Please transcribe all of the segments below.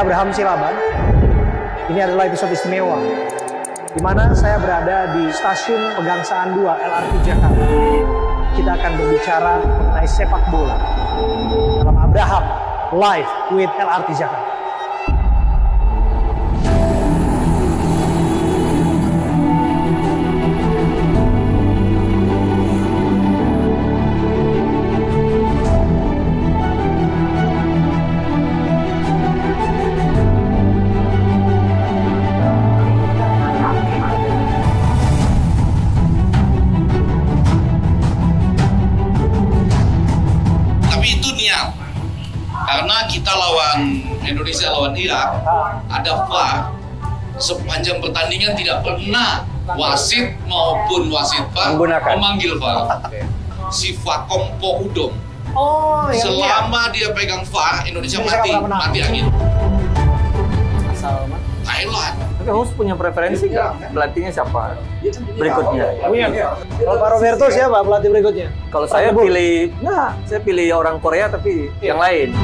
Saya Abraham Silaban. Ini adalah episode istimewa di mana saya berada di stasiun Pegangsaan 2 LRT Jakarta. Kita akan berbicara mengenai sepak bola dalam Abraham Live with LRT Jakarta. Karena kita lawan Indonesia lawan Irak, ada VAR. Sepanjang pertandingan tidak pernah wasit maupun wasit VAR memanggil VAR. Si Fakompo Udom. Oh, selama dia pegang VAR, Indonesia mati angin. Asal mana? Thailand. Tapi host punya preferensi nggak? Pelatihnya siapa berikutnya? Kalau Pak Roberto siapa pelatih berikutnya? Kalau saya pilih orang Korea tapi yang lain.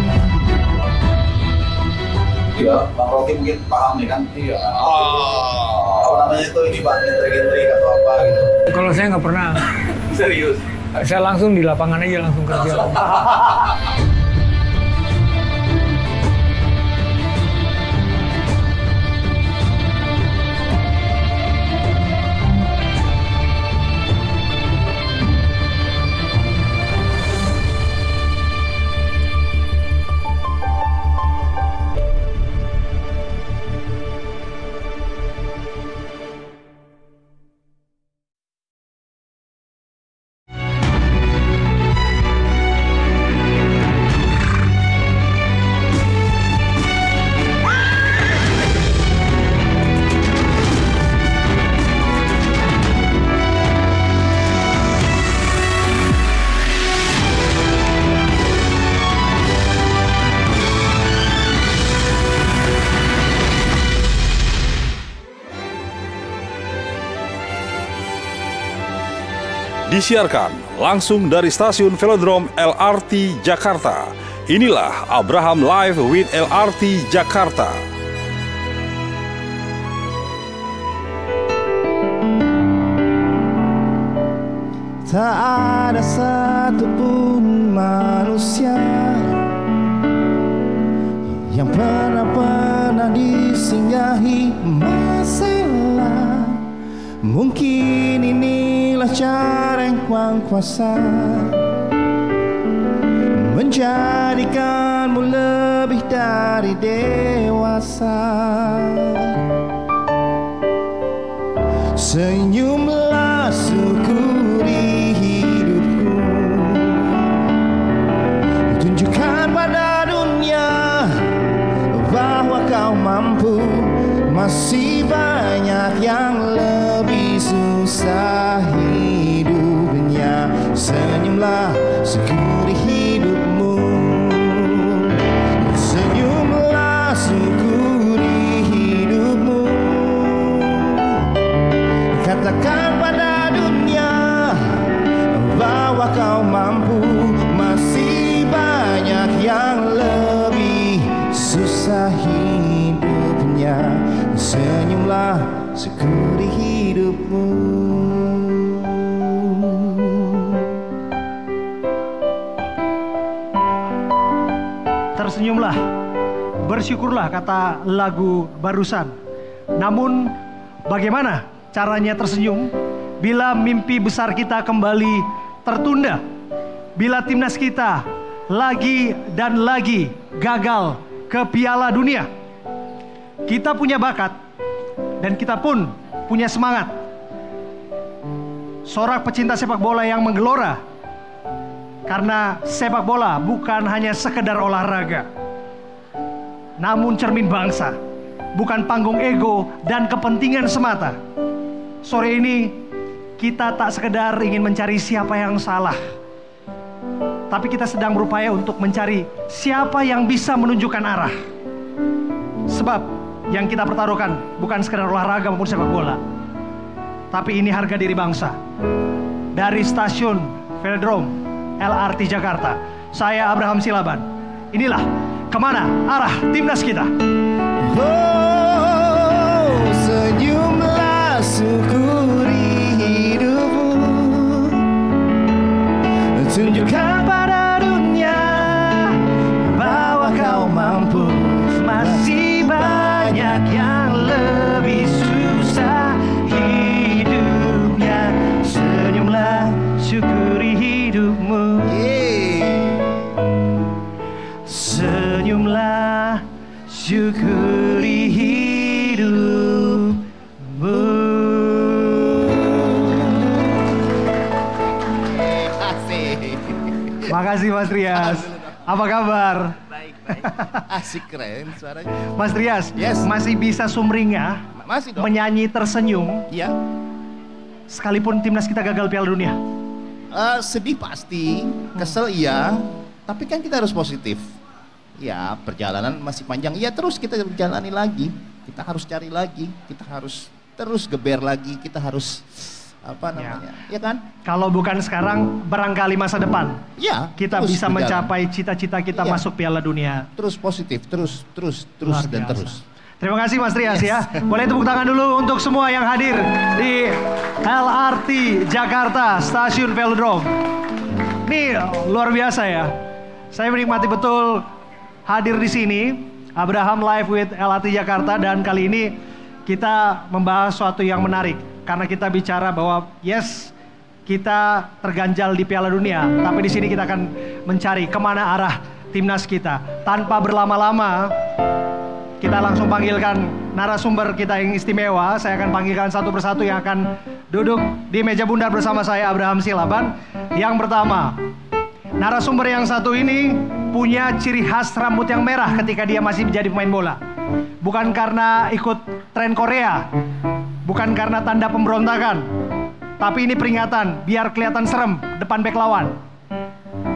Iya, Bang Rocky mungkin paham nih kan? Iya. Apa namanya itu ini Bang, genre atau apa gitu? Kalau saya nggak pernah. Serius? Saya langsung di lapangan aja langsung kerja. Disiarkan langsung dari stasiun Velodrome LRT Jakarta. Inilah Abraham Live with LRT Jakarta. Tak ada satupun manusia yang pernah disinggahi masalah. Mungkin inilah cara yang Kuang Kuasa menjadikanmu lebih dari dewasa. Senyumlah, syukuri hidupku, tunjukkan pada dunia bahwa kau mampu. Masih banyak yang lebih susah hidupnya. Senyumlah, syukuri hidupmu. Senyumlah, syukuri hidupmu. Katakan pada dunia bahwa kau mampu. Masih banyak yang lebih susah hidupnya. Senyumlah, syukuri hidupmu. Tersenyumlah, bersyukurlah kata lagu barusan. Namun bagaimana caranya tersenyum bila mimpi besar kita kembali tertunda? Bila timnas kita lagi dan lagi gagal ke Piala Dunia? Kita punya bakat dan kita pun punya semangat. Sorak pecinta sepak bola yang menggelora. Karena sepak bola bukan hanya sekedar olahraga, namun cermin bangsa, bukan panggung ego dan kepentingan semata. Sore ini kita tak sekedar ingin mencari siapa yang salah, tapi kita sedang berupaya untuk mencari siapa yang bisa menunjukkan arah. Sebab yang kita pertaruhkan bukan sekedar olahraga maupun sepak bola, tapi ini harga diri bangsa. Dari stasiun Velodrome LRT Jakarta, saya Abraham Silaban. Inilah kemana arah timnas kita. Oh, senyumlah, syukuri hidupmu. Tunjukkan pada dunia bahwa kau mampu. Masih banyak yang lebih susah hidupnya. Senyumlah, syukuri hidupmu. Senyumlah, syukuri hidupmu. Makasih Mas Trias. Apa kabar? Baik. Asik, keren suaranya. Mas Trias, Yes. masih bisa sumringah, Masih dong. menyanyi tersenyum, Iya. sekalipun timnas kita gagal Piala Dunia. Sedih pasti, kesel iya, tapi kan kita harus positif. Ya, perjalanan masih panjang. Ya terus kita jalani lagi. Kita harus cari lagi. Kita harus terus geber lagi. Kita harus apa namanya? Ya kan? Kalau bukan sekarang, barangkali masa depan Ya. kita terus bisa berjalan. mencapai cita-cita kita Iya. masuk Piala Dunia. Terus positif, terus Luar dan biasa. terus. Terima kasih Mas Trias ya. Boleh tepuk tangan dulu untuk semua yang hadir di LRT Jakarta Stasiun Velodrome. Ini luar biasa ya. Saya menikmati betul hadir di sini. Abraham Live with LRT Jakarta, dan kali ini kita membahas sesuatu yang menarik karena kita bicara bahwa yes, kita terganjal di Piala Dunia, tapi di sini kita akan mencari kemana arah timnas kita. Tanpa berlama-lama, kita langsung panggilkan narasumber kita yang istimewa. Saya akan panggilkan satu persatu yang akan duduk di meja bundar bersama saya, Abraham Silaban. Yang pertama, narasumber yang satu ini punya ciri khas rambut yang merah ketika dia masih menjadi pemain bola. Bukan karena ikut tren Korea, bukan karena tanda pemberontakan, tapi ini peringatan biar kelihatan serem depan bek lawan.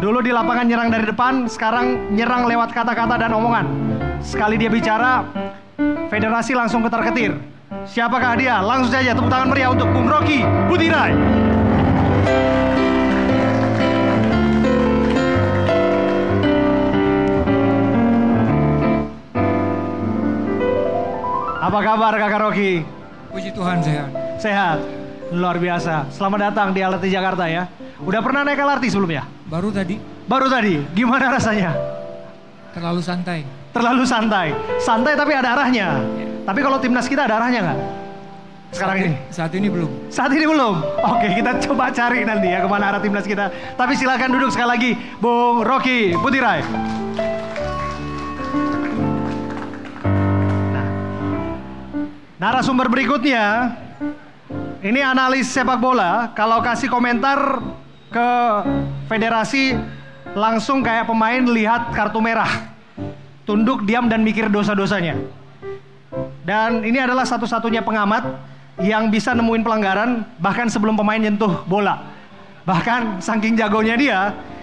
Dulu di lapangan nyerang dari depan, sekarang nyerang lewat kata-kata dan omongan. Sekali dia bicara, federasi langsung ketar-ketir. Siapakah dia? Langsung saja tepuk tangan meriah untuk Bung Rocky Butirai. Apa kabar Kakak Rocky? Puji Tuhan sehat. Sehat? Luar biasa. Selamat datang di LRT Jakarta ya. Udah pernah naik LRT sebelumnya? Baru tadi Baru tadi. Gimana rasanya? terlalu santai. Terlalu santai. Santai tapi ada arahnya. Tapi kalau timnas kita ada arahnya nggak? Sekarang ini? Saat ini belum. Saat ini belum? Oke, kita coba cari nanti ya kemana arah timnas kita. Tapi silakan duduk sekali lagi, Bung Rocky Butirai. Nah, narasumber berikutnya, ini analis sepak bola. Kalau kasih komentar ke federasi, langsung kayak pemain lihat kartu merah. Tunduk, diam, dan mikir dosa-dosanya. Dan ini adalah satu-satunya pengamat yang bisa nemuin pelanggaran bahkan sebelum pemain nyentuh bola. Bahkan saking jagonya dia,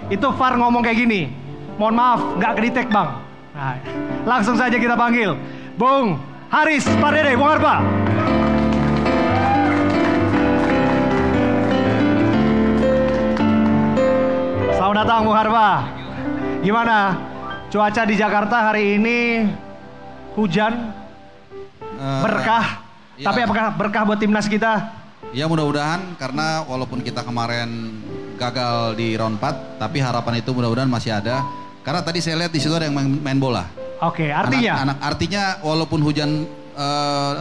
itu VAR ngomong kayak gini, mohon maaf nggak kedetek bang. Nah, langsung saja kita panggil Bung Haris Pardede, Bung Harpa. Selamat datang Bung Harpa. Gimana cuaca di Jakarta hari ini? Hujan? Berkah? Ya. Tapi apakah berkah buat timnas kita? Ya mudah-mudahan, karena walaupun kita kemarin gagal di round 4, tapi harapan itu mudah-mudahan masih ada. Karena tadi saya lihat di situ ada yang main bola. Oke, artinya? Artinya walaupun hujan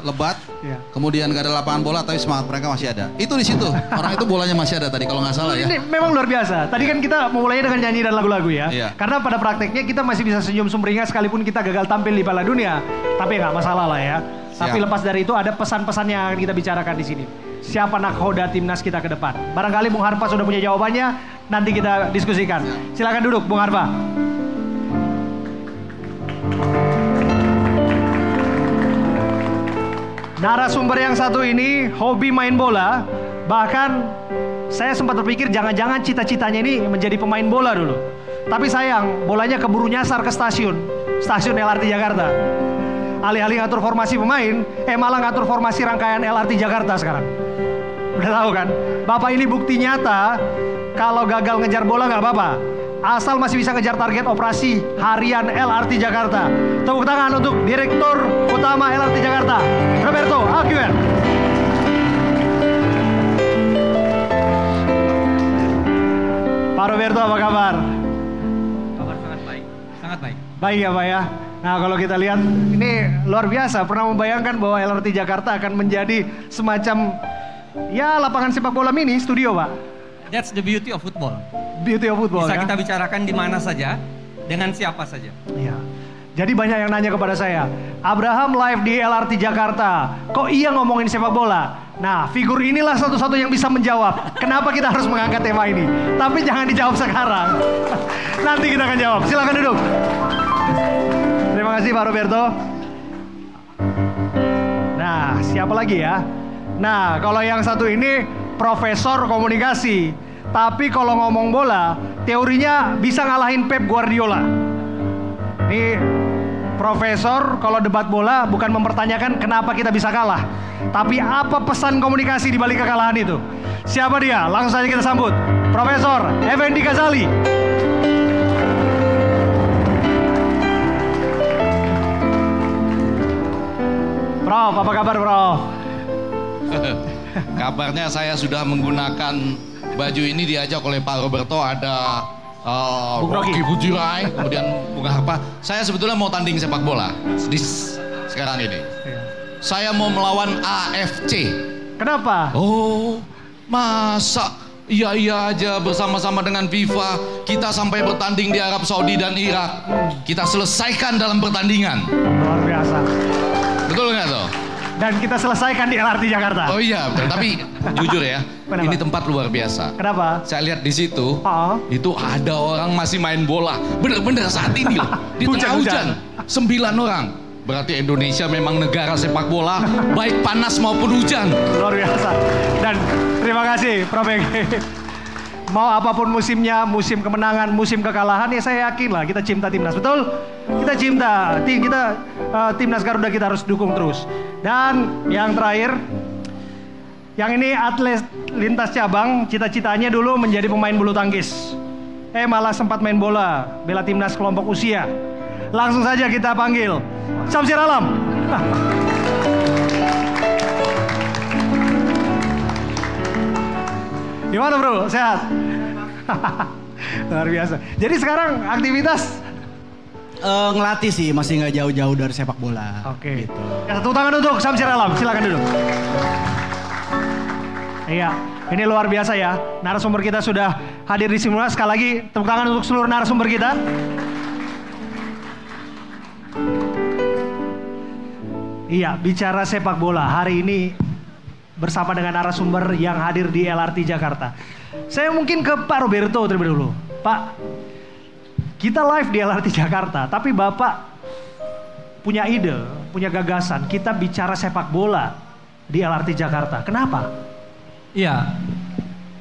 lebat, Ya. kemudian gak ada lapangan bola, tapi semangat mereka masih ada. Itu di situ, orang itu bolanya masih ada tadi kalau nggak salah ya. Ini memang luar biasa. Tadi kan kita memulainya dengan nyanyi dan lagu-lagu ya. Iya. Karena pada prakteknya kita masih bisa senyum sumringah sekalipun kita gagal tampil di Piala Dunia. Tapi nggak masalah lah ya. Tapi Siap. lepas dari itu ada pesan-pesan yang akan kita bicarakan di sini. Siapa nakhoda timnas kita ke depan? Barangkali Bung Harpa sudah punya jawabannya. Nanti kita diskusikan. Silakan duduk Bung Harpa. Narasumber yang satu ini hobi main bola. Bahkan saya sempat berpikir jangan-jangan cita-citanya ini menjadi pemain bola dulu. Tapi sayang, bolanya keburu nyasar ke stasiun LRT Jakarta. Alih-alih ngatur formasi pemain, malah ngatur formasi rangkaian LRT Jakarta sekarang. Udah tahu kan? Bapak ini bukti nyata, kalau gagal ngejar bola nggak apa-apa. asal masih bisa ngejar target operasi harian LRT Jakarta. Tepuk tangan untuk Direktur Utama LRT Jakarta, Roberto Aguiar. Pak Roberto, apa kabar? Kabar sangat baik. Sangat baik. Baik ya Pak ya. Nah kalau kita lihat ini luar biasa. Pernah membayangkan bahwa LRT Jakarta akan menjadi semacam ya lapangan sepak bola mini studio Pak? That's the beauty of football. Beauty of football Bisa ya? kita bicarakan di mana saja, dengan siapa saja. Iya. Jadi banyak yang nanya kepada saya, Abraham live di LRT Jakarta, kok iya ngomongin sepak bola? Nah, figur inilah satu-satu yang bisa menjawab kenapa kita harus mengangkat tema ini. Tapi jangan dijawab sekarang. Nanti kita akan jawab. Silakan duduk. Terima kasih Pak Roberto. Nah, siapa lagi ya? Nah, kalau yang satu ini profesor komunikasi. Tapi kalau ngomong bola, teorinya bisa ngalahin Pep Guardiola. Ini profesor kalau debat bola bukan mempertanyakan kenapa kita bisa kalah, tapi apa pesan komunikasi di balik kekalahan itu. Siapa dia? Langsung saja kita sambut Profesor Effendi Ghazali. Prof, apa kabar Prof? Kabarnya saya sudah menggunakan baju ini diajak oleh Pak Roberto, ada Rocky Bujirai, kemudian Bung Harpa. Saya sebetulnya mau tanding sepak bola sekarang ini. Saya mau melawan AFC. Kenapa? Oh, masa iya aja bersama-sama dengan FIFA kita sampai bertanding di Arab Saudi dan Irak. Kita selesaikan dalam pertandingan. Luar biasa. Betul nggak tuh? Dan kita selesaikan di LRT Jakarta. Oh iya, betul. Tapi jujur ya, Kenapa? ini tempat luar biasa. Kenapa? Saya lihat di situ, itu ada orang masih main bola. Bener-bener saat ini loh, di tengah hujan. 9 orang. Berarti Indonesia memang negara sepak bola, baik panas maupun hujan. Luar biasa. Dan terima kasih Prof. Ege. Mau apapun musimnya, musim kemenangan, musim kekalahan, ya saya yakin lah kita cinta timnas, betul? Kita cinta, timnas Garuda kita harus dukung terus. Dan yang terakhir, yang ini atlet lintas cabang, cita-citanya dulu menjadi pemain bulu tangkis. Malah sempat main bola, bela timnas kelompok usia. Langsung saja kita panggil Syamsir Alam. Gimana bro? Sehat? Luar biasa. Jadi sekarang aktivitas? Ngelatih sih, masih nggak jauh-jauh dari sepak bola. Oke. Gitu. Ya, tepuk tangan untuk Syamsir Alam, silakan duduk. Iya, ini luar biasa ya. Narasumber kita sudah hadir di sini. Sekali lagi tepuk tangan untuk seluruh narasumber kita. Iya, bicara sepak bola hari ini bersama dengan narasumber yang hadir di LRT Jakarta. Saya mungkin ke Pak Roberto terlebih dulu. Pak, kita live di LRT Jakarta, tapi Bapak punya ide, punya gagasan, kita bicara sepak bola di LRT Jakarta. Kenapa? Iya,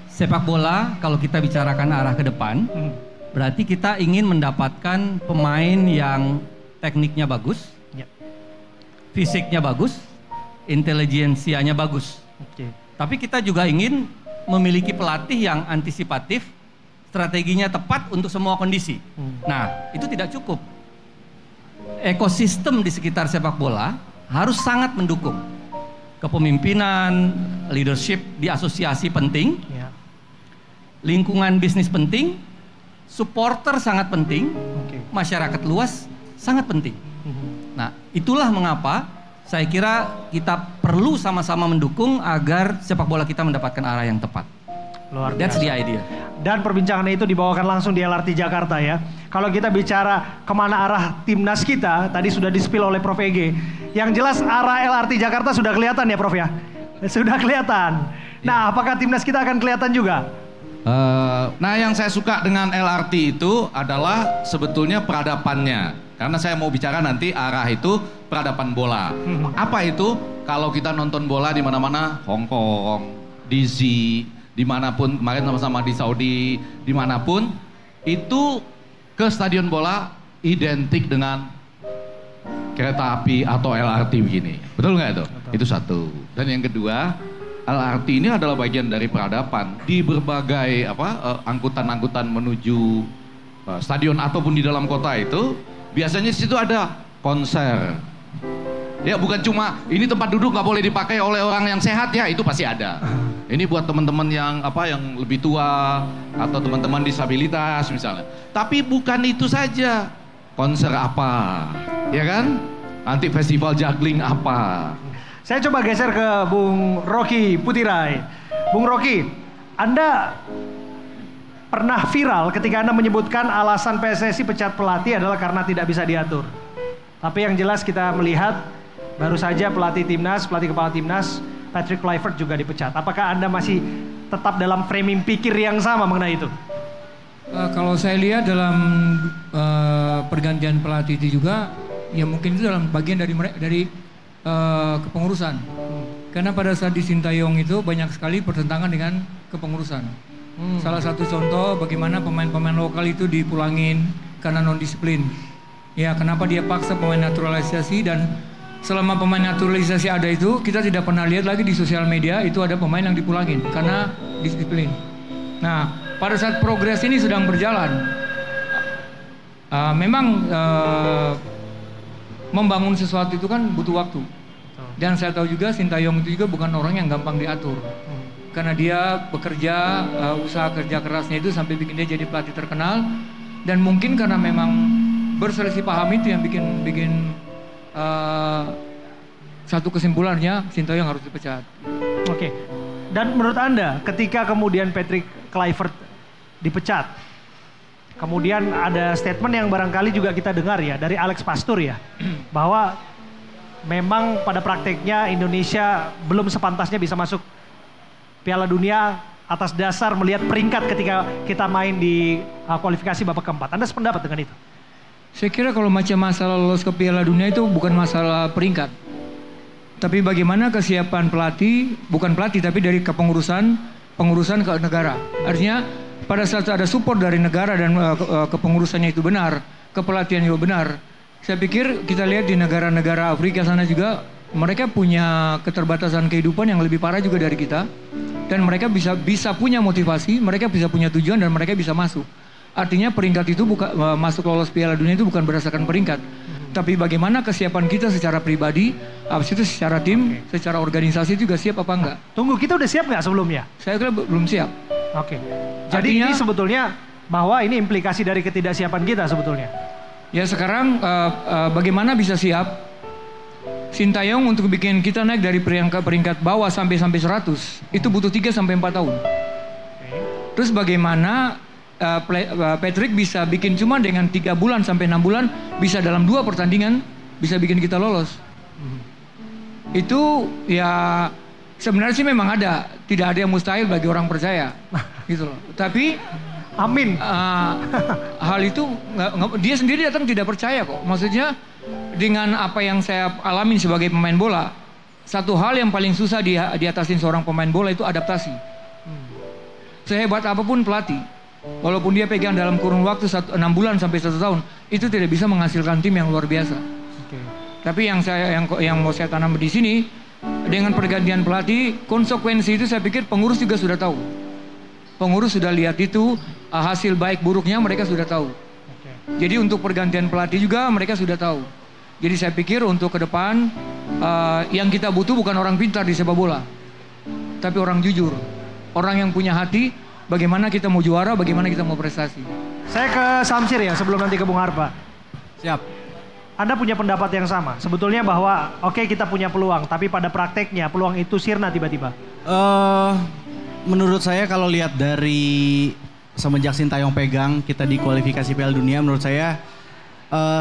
sepak bola kalau kita bicarakan arah ke depan, berarti kita ingin mendapatkan pemain yang tekniknya bagus, fisiknya bagus, intelijensianya bagus. Tapi kita juga ingin memiliki pelatih yang antisipatif, strateginya tepat untuk semua kondisi. Nah, itu tidak cukup. Ekosistem di sekitar sepak bola harus sangat mendukung. Kepemimpinan, leadership di asosiasi penting, lingkungan bisnis penting, supporter sangat penting, masyarakat luas sangat penting. Nah, itulah mengapa saya kira kita perlu sama-sama mendukung agar sepak bola kita mendapatkan arah yang tepat. Luar biasa. That's the idea. Dan perbincangan itu dibawakan langsung di LRT Jakarta ya. Kalau kita bicara kemana arah timnas kita, tadi sudah di-spill oleh Prof. Ege. Yang jelas arah LRT Jakarta sudah kelihatan ya Prof ya? Sudah kelihatan. Nah, apakah timnas kita akan kelihatan juga? Nah, yang saya suka dengan LRT itu adalah sebetulnya peradabannya. Karena saya mau bicara nanti arah itu peradaban bola. Apa itu? Kalau kita nonton bola di mana-mana, Hong Kong, DC, dimanapun, kemarin sama-sama di Saudi, dimanapun, itu ke stadion bola identik dengan kereta api atau LRT begini. Betul nggak itu? Itu satu. Dan yang kedua, LRT ini adalah bagian dari peradaban di berbagai angkutan-angkutan menuju stadion ataupun di dalam kota itu, biasanya di situ ada konser. Ya bukan cuma ini tempat duduk nggak boleh dipakai oleh orang yang sehat ya, itu pasti ada. Ini buat teman-teman yang yang lebih tua atau teman-teman disabilitas misalnya. Tapi bukan itu saja. Konser apa? Ya kan? Nanti festival juggling apa? Saya coba geser ke Bung Rocky Putirai. Bung Rocky, Anda pernah viral ketika Anda menyebutkan alasan PSSI pecat pelatih adalah karena tidak bisa diatur. Tapi yang jelas kita melihat baru saja pelatih kepala timnas Patrick Kluivert juga dipecat. Apakah Anda masih tetap dalam framing pikir yang sama mengenai itu? Kalau saya lihat dalam pergantian pelatih itu juga, ya mungkin itu dalam bagian dari kepengurusan. Karena pada saat di Sintayong itu banyak sekali pertentangan dengan kepengurusan. Salah satu contoh bagaimana pemain-pemain lokal itu dipulangin karena non disiplin. Ya kenapa dia paksa pemain naturalisasi, dan selama pemain naturalisasi ada itu kita tidak pernah lihat lagi di sosial media itu ada pemain yang dipulangin karena disiplin. Nah pada saat progres ini sedang berjalan, memang membangun sesuatu itu kan butuh waktu. Dan saya tahu juga Sintayong itu juga bukan orang yang gampang diatur. Karena dia bekerja, usaha kerja kerasnya itu sampai bikin dia jadi pelatih terkenal. Dan mungkin karena memang berselisih paham itu yang bikin satu kesimpulannya Sintayong harus dipecat. Oke. Dan menurut Anda ketika kemudian Patrick Kluivert dipecat, kemudian ada statement yang barangkali juga kita dengar ya dari Alex Pastur ya, bahwa memang pada prakteknya Indonesia belum sepantasnya bisa masuk Piala Dunia atas dasar melihat peringkat ketika kita main di kualifikasi babak keempat. Anda sependapat dengan itu? Saya kira kalau macam masalah lolos ke Piala Dunia itu bukan masalah peringkat. Tapi bagaimana kesiapan pelatih, bukan pelatih tapi dari pengurusan ke negara. Artinya pada saat ada support dari negara dan kepengurusannya itu benar, kepelatihan juga benar. Saya pikir kita lihat di negara-negara Afrika sana juga mereka punya keterbatasan kehidupan yang lebih parah juga dari kita. Dan mereka bisa punya motivasi, mereka bisa punya tujuan dan mereka bisa masuk. Artinya peringkat itu masuk lolos Piala Dunia itu bukan berdasarkan peringkat. Tapi bagaimana kesiapan kita secara pribadi, habis itu secara tim, secara organisasi juga siap apa enggak. Tunggu, kita udah siap nggak sebelumnya? Saya kira belum siap. Oke. Jadi ini sebetulnya bahwa ini implikasi dari ketidaksiapan kita sebetulnya. Ya sekarang bagaimana bisa siap? Sintayong untuk bikin kita naik dari peringkat bawah sampai 100 itu butuh 3 sampai 4 tahun. Terus bagaimana Patrick bisa bikin cuma dengan 3 bulan sampai 6 bulan bisa dalam 2 pertandingan bisa bikin kita lolos. Itu ya sebenarnya sih memang ada, tidak ada yang mustahil bagi orang percaya, gitu loh. Tapi amin. Hal itu dia sendiri datang tidak percaya kok. Maksudnya dengan apa yang saya alami sebagai pemain bola, satu hal yang paling susah diatasin seorang pemain bola itu adaptasi. Sehebat apapun pelatih, walaupun dia pegang dalam kurun waktu 6 bulan sampai 1 tahun, itu tidak bisa menghasilkan tim yang luar biasa. Tapi yang mau saya tanam di sini, dengan pergantian pelatih, konsekuensi itu saya pikir pengurus juga sudah tahu. Pengurus sudah lihat itu, hasil baik buruknya mereka sudah tahu. Jadi untuk pergantian pelatih juga mereka sudah tahu. Jadi saya pikir untuk ke depan, yang kita butuh bukan orang pintar di sepak bola, tapi orang jujur. Orang yang punya hati, bagaimana kita mau juara, bagaimana kita mau prestasi. Saya ke Samsir ya, sebelum nanti ke Bung Harpa. Siap. Anda punya pendapat yang sama? Sebetulnya bahwa oke, kita punya peluang, tapi pada prakteknya peluang itu sirna tiba-tiba. Menurut saya kalau lihat dari semenjak Sintayong pegang kita di kualifikasi Piala Dunia, menurut saya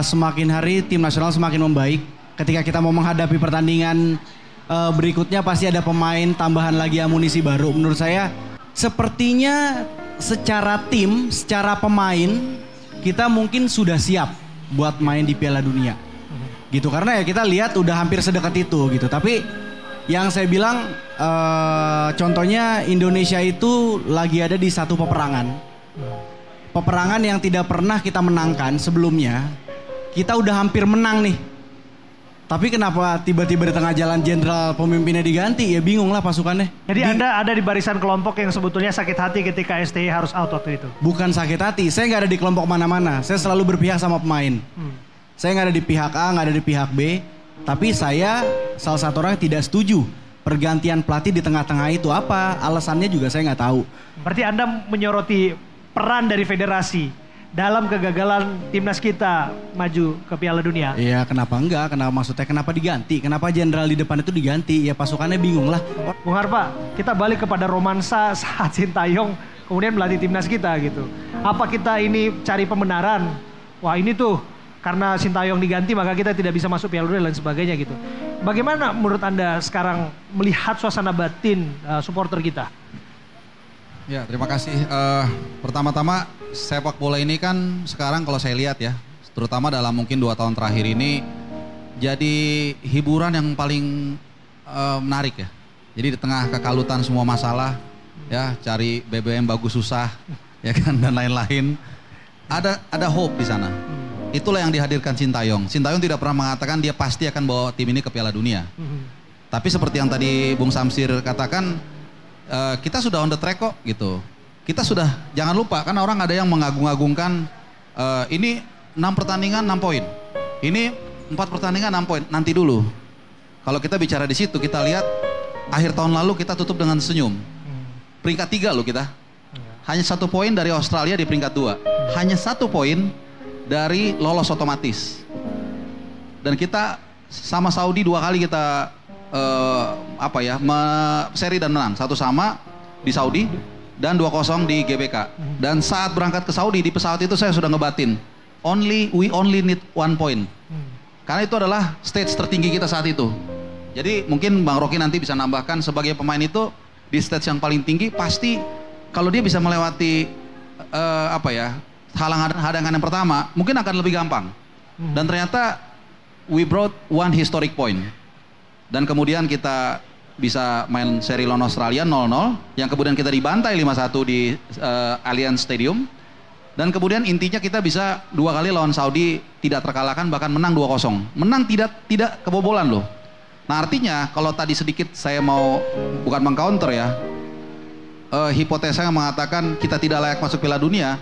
semakin hari tim nasional semakin membaik. Ketika kita mau menghadapi pertandingan berikutnya pasti ada pemain tambahan lagi, amunisi baru. Menurut saya sepertinya secara tim, secara pemain kita mungkin sudah siap buat main di Piala Dunia. Gitu, karena ya kita lihat udah hampir sedekat itu gitu. Tapi yang saya bilang contohnya Indonesia itu lagi ada di satu peperangan. Peperangan yang tidak pernah kita menangkan sebelumnya. Kita udah hampir menang nih. Tapi kenapa tiba-tiba di tengah jalan jenderal pemimpinnya diganti? Ya bingung lah pasukannya. Jadi Anda ada di barisan kelompok yang sebetulnya sakit hati ketika STY harus out waktu itu? Bukan sakit hati, saya nggak ada di kelompok mana-mana. Saya selalu berpihak sama pemain. Saya nggak ada di pihak A, nggak ada di pihak B. Tapi saya salah satu orang yang tidak setuju pergantian pelatih di tengah-tengah itu. Apa alasannya juga saya nggak tahu. Berarti Anda menyoroti peran dari federasi dalam kegagalan timnas kita maju ke Piala Dunia. Iya, kenapa enggak? Kenapa diganti? Kenapa jenderal di depan itu diganti? Ya pasukannya bingung lah. Bung Harpa, kita balik kepada romansa saat Sintayong kemudian melatih timnas kita gitu. Apa kita ini cari pembenaran? Wah ini tuh karena Sintayong diganti maka kita tidak bisa masuk Piala Dunia dan sebagainya gitu. Bagaimana menurut Anda sekarang melihat suasana batin supporter kita? Ya, terima kasih. Pertama-tama sepak bola ini kan sekarang kalau saya lihat ya, terutama dalam mungkin 2 tahun terakhir ini jadi hiburan yang paling menarik ya. Jadi di tengah kekalutan semua masalah ya, cari BBM bagus susah ya kan dan lain-lain. Ada hope di sana. Itulah yang dihadirkan Sintayong. Sintayong tidak pernah mengatakan dia pasti akan bawa tim ini ke Piala Dunia. Tapi seperti yang tadi Bung Samsir katakan, kita sudah on the track kok gitu. Kita sudah, jangan lupa kan orang ada yang mengagung-agungkan ini 6 pertandingan 6 poin. Ini 4 pertandingan 6 poin. Nanti dulu. Kalau kita bicara di situ kita lihat akhir tahun lalu kita tutup dengan senyum. Peringkat 3 loh kita. Hanya 1 poin dari Australia di peringkat 2. Hanya 1 poin dari lolos otomatis. Dan kita sama Saudi 2 kali kita seri dan menang. 1 sama di Saudi dan 2-0 di GBK. Dan saat berangkat ke Saudi di pesawat itu saya sudah ngebatin, we only need 1 point. Karena itu adalah stage tertinggi kita saat itu. Jadi mungkin Bang Rocky nanti bisa nambahkan sebagai pemain itu di stage yang paling tinggi pasti kalau dia bisa melewati halangan yang pertama mungkin akan lebih gampang. Dan ternyata we brought 1 historic point. Dan kemudian kita bisa main seri lawan Australia 0-0 yang kemudian kita dibantai 5-1 di Allianz Stadium. Dan kemudian intinya kita bisa 2 kali lawan Saudi tidak terkalahkan, bahkan menang 2-0. Menang tidak kebobolan loh. Nah artinya kalau tadi sedikit saya mau bukan mengcounter ya, hipotesa yang mengatakan kita tidak layak masuk Piala Dunia.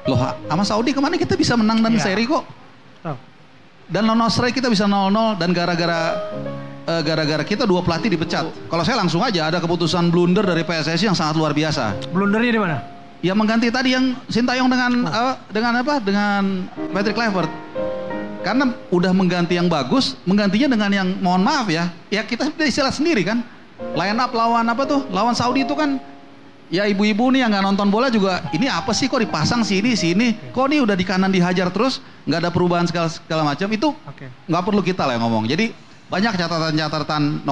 Loh sama Saudi kemana kita bisa menang dan seri kok. Dan lawan Australia kita bisa 0-0 dan gara-gara kita 2 pelatih dipecat. Kalau saya langsung aja ada keputusan blunder dari PSSI yang sangat luar biasa. Blundernya di mana? Ya mengganti tadi yang Sintayong dengan Patrick Kluivert. Karena udah mengganti yang bagus, menggantinya dengan yang mohon maaf ya kita istilah sendiri kan. Line up lawan lawan Saudi itu kan ya ibu-ibu nih yang nggak nonton bola juga ini apa sih kok dipasang sini, kok nih udah di kanan dihajar terus nggak ada perubahan segala macam itu nggak perlu kita lah yang ngomong. Jadi banyak catatan-catatan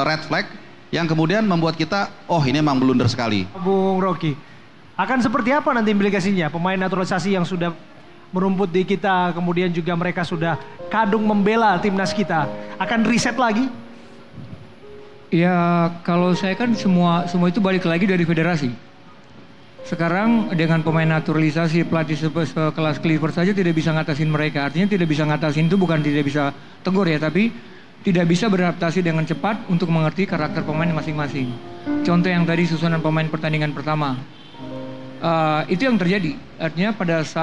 red flag yang kemudian membuat kita ini emang blunder sekali. Bung Rocky, akan seperti apa nanti implikasinya pemain naturalisasi yang sudah merumput di kita kemudian juga mereka sudah kadung membela timnas kita akan riset lagi? Ya kalau saya kan semua itu balik lagi dari federasi. Sekarang dengan pemain naturalisasi pelatih sekelas Kluivert saja tidak bisa ngatasin mereka. Artinya tidak bisa ngatasin itu bukan tidak bisa tegur ya, tapi tidak bisa beradaptasi dengan cepat untuk mengerti karakter pemain masing-masing. Contoh yang tadi susunan pemain pertandingan pertama. Itu yang terjadi. Artinya pada saat